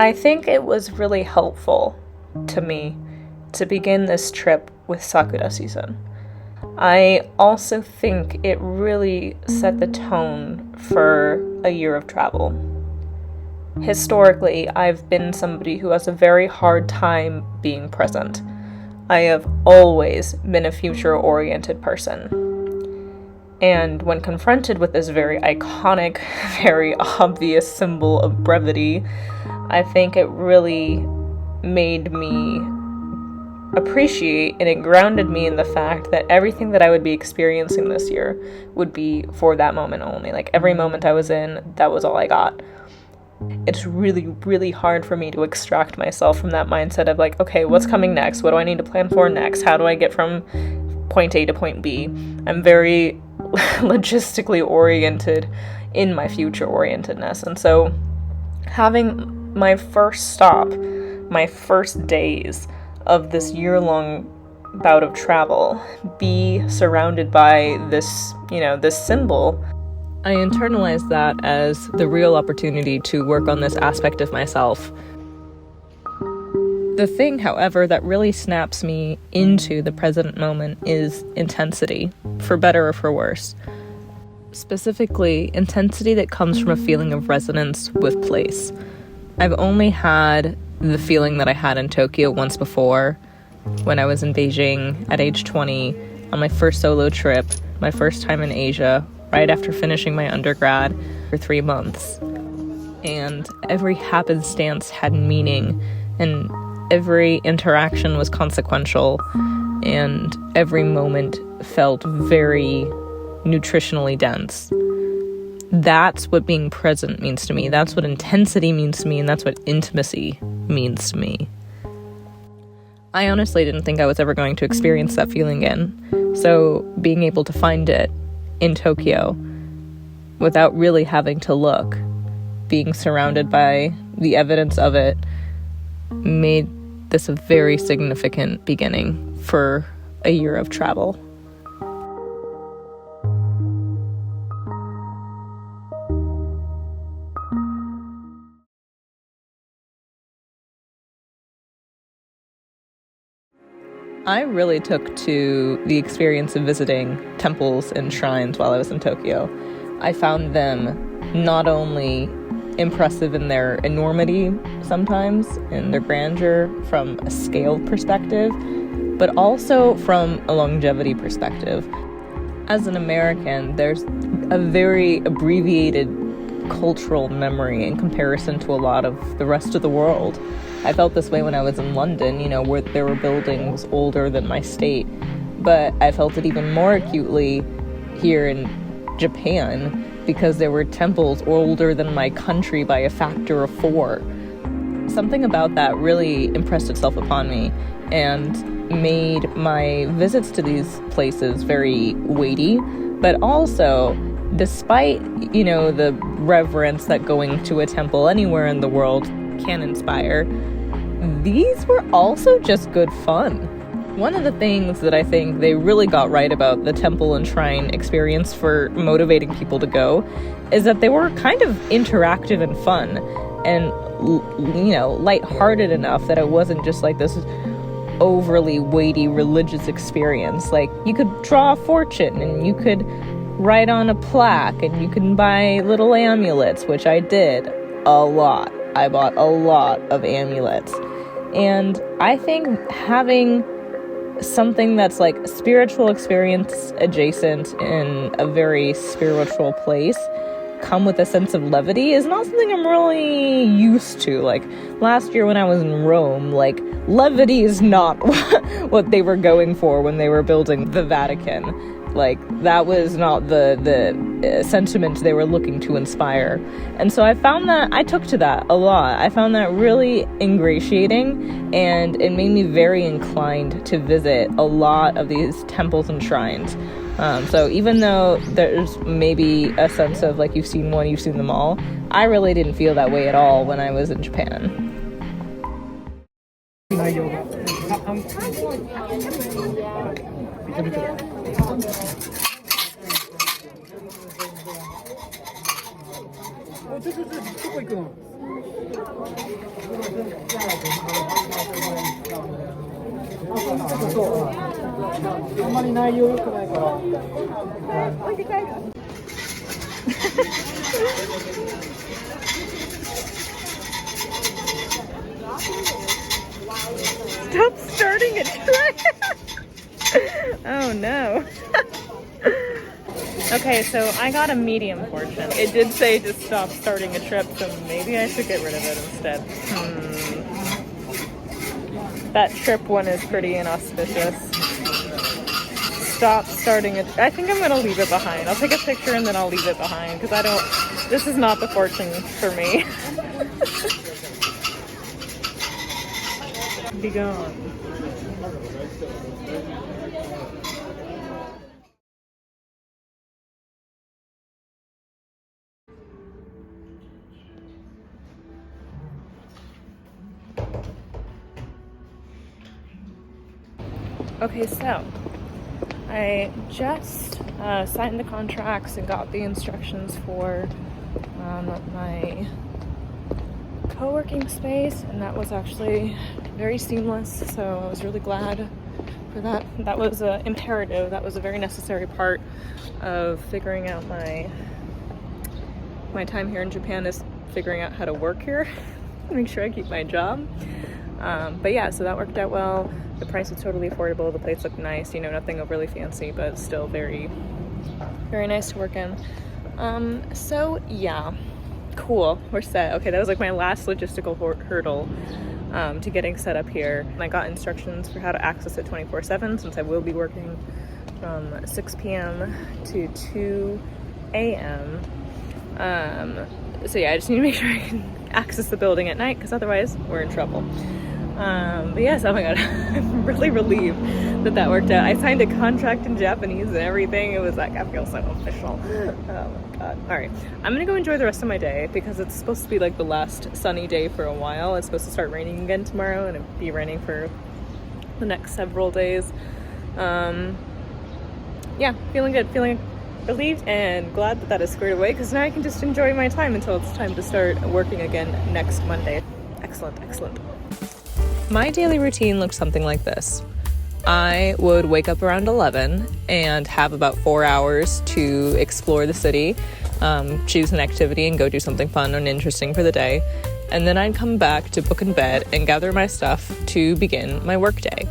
I think it was really helpful to me to begin this trip with Sakura season. I also think it really set the tone for a year of travel. Historically, I've been somebody who has a very hard time being present. I have always been a future-oriented person. And when confronted with this very iconic, very obvious symbol of brevity, I think it really made me appreciate, and it grounded me in the fact that everything that I would be experiencing this year would be for that moment only. Like, every moment I was in, that was all I got. It's really, really hard for me to extract myself from that mindset of like, okay, what's coming next? What do I need to plan for next? How do I get from point A to point B? I'm very logistically oriented in my future orientedness. And so having my first stop, my first days of this year-long bout of travel be surrounded by this, this symbol, I internalized that as the real opportunity to work on this aspect of myself. The thing, however, that really snaps me into the present moment is intensity, for better or for worse. Specifically, intensity that comes from a feeling of resonance with place. I've only had the feeling that I had in Tokyo once before, when I was in Beijing at age 20, on my first solo trip, my first time in Asia, right after finishing my undergrad for 3 months. And every happenstance had meaning, and every interaction was consequential, and every moment felt very nutritionally dense. That's what being present means to me. That's what intensity means to me, and that's what intimacy means to me. I honestly didn't think I was ever going to experience that feeling again. So being able to find it in Tokyo without really having to look, being surrounded by the evidence of it, made this a very significant beginning for a year of travel. I really took to the experience of visiting temples and shrines while I was in Tokyo. I found them not only impressive in their enormity sometimes, in their grandeur from a scale perspective, but also from a longevity perspective. As an American, there's a very abbreviated cultural memory in comparison to a lot of the rest of the world. I felt this way when I was in London, where there were buildings older than my state, but I felt it even more acutely here in Japan because there were temples older than my country by a factor of 4. Something about that really impressed itself upon me and made my visits to these places very weighty, but also, despite, the reverence that going to a temple anywhere in the world can inspire, these were also just good fun. One of the things that I think they really got right about the temple and shrine experience for motivating people to go is that they were kind of interactive and fun and, lighthearted enough that it wasn't just like this overly weighty religious experience. Like, you could draw a fortune and you could write on a plaque and you can buy little amulets, which I did a lot. I bought a lot of amulets. And I think having something that's like spiritual experience adjacent in a very spiritual place come with a sense of levity is not something I'm really used to. Like, last year when I was in Rome, like, levity is not what they were going for when they were building the Vatican. Like, that was not the sentiment they were looking to inspire. And so I took to that a lot. I found that really ingratiating, and it made me very inclined to visit a lot of these temples and shrines. So even though there's maybe a sense of, like, you've seen one, you've seen them all, I really didn't feel that way at all when I was in Japan. Stop starting a trip! Oh no. Okay, so I got a medium portion. It did say to stop starting a trip, so maybe I should get rid of it instead. That trip one is pretty inauspicious. Stop starting it. I think I'm gonna leave it behind. I'll take a picture and then I'll leave it behind because this is not the fortune for me. Be gone. Okay, so I just signed the contracts and got the instructions for my co-working space, and that was actually very seamless, so I was really glad for that. That was imperative. That was a very necessary part of figuring out my time here in Japan, is figuring out how to work here, make sure I keep my job. But yeah, so that worked out well. The price was totally affordable. The place looked nice, nothing overly fancy, but still very, very nice to work in. So yeah, cool, we're set. Okay, that was like my last logistical hurdle to getting set up here. And I got instructions for how to access it 24/7 since I will be working from 6 p.m. to 2 a.m. So yeah, I just need to make sure I can access the building at night because otherwise we're in trouble. But yes, oh my god, I'm really relieved that worked out. I signed a contract in Japanese and everything. It was like, I feel so official. Oh my god. Alright, I'm gonna go enjoy the rest of my day because it's supposed to be like the last sunny day for a while. It's supposed to start raining again tomorrow and it'll be raining for the next several days. Yeah, feeling good, feeling relieved and glad that is squared away because now I can just enjoy my time until it's time to start working again next Monday. Excellent, excellent. My daily routine looks something like this. I would wake up around 11 and have about 4 hours to explore the city, choose an activity and go do something fun and interesting for the day. And then I'd come back to book in bed and gather my stuff to begin my workday.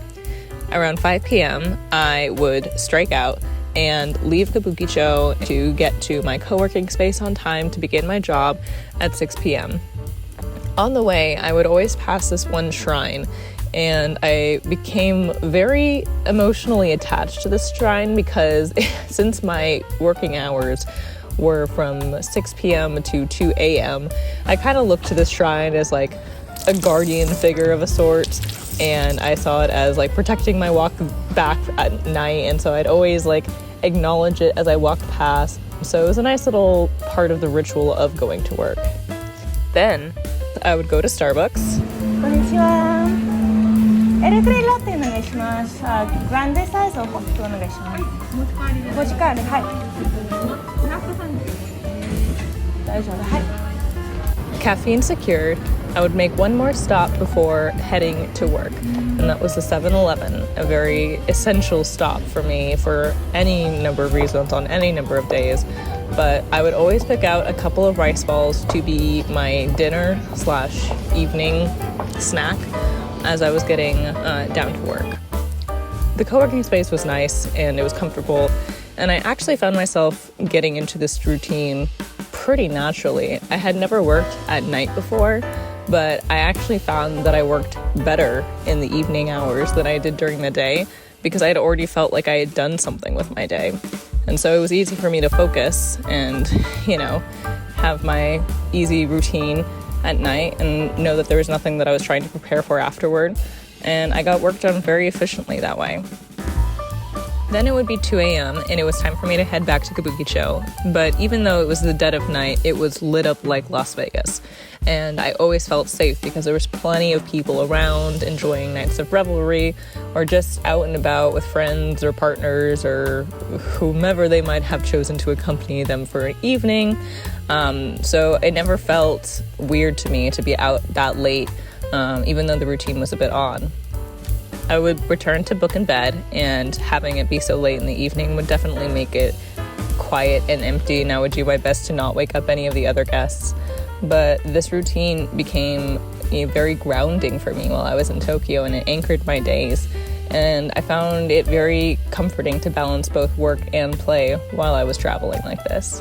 Around 5 p.m., I would strike out and leave Kabukicho to get to my co-working space on time to begin my job at 6 p.m. On the way, I would always pass this one shrine, and I became very emotionally attached to this shrine because since my working hours were from 6 p.m. to 2 a.m., I kind of looked to this shrine as like a guardian figure of a sort, and I saw it as like protecting my walk back at night, and so I'd always like acknowledge it as I walked past. So it was a nice little part of the ritual of going to work. Then I would go to Starbucks. Konnichiwa. Earl Grey latte お願いします。グランデサイズをホットお願いします。持ち帰り、はい。大丈夫、はい。Caffeine secured, I would make one more stop before heading to work, and that was the 7-Eleven, a very essential stop for me for any number of reasons on any number of days. But I would always pick out a couple of rice balls to be my dinner/evening snack as I was getting down to work. The co-working space was nice and it was comfortable, and I actually found myself getting into this routine pretty naturally. I had never worked at night before, but I actually found that I worked better in the evening hours than I did during the day because I had already felt like I had done something with my day. And so it was easy for me to focus and, have my easy routine at night and know that there was nothing that I was trying to prepare for afterward. And I got work done very efficiently that way. Then it would be 2 a.m. and it was time for me to head back to Kabukicho. But even though it was the dead of night, it was lit up like Las Vegas. And I always felt safe because there was plenty of people around enjoying nights of revelry or just out and about with friends or partners or whomever they might have chosen to accompany them for an evening. So it never felt weird to me to be out that late, even though the routine was a bit odd. I would return to book in bed, and having it be so late in the evening would definitely make it quiet and empty, and I would do my best to not wake up any of the other guests. But this routine became very grounding for me while I was in Tokyo, and it anchored my days. And I found it very comforting to balance both work and play while I was traveling like this.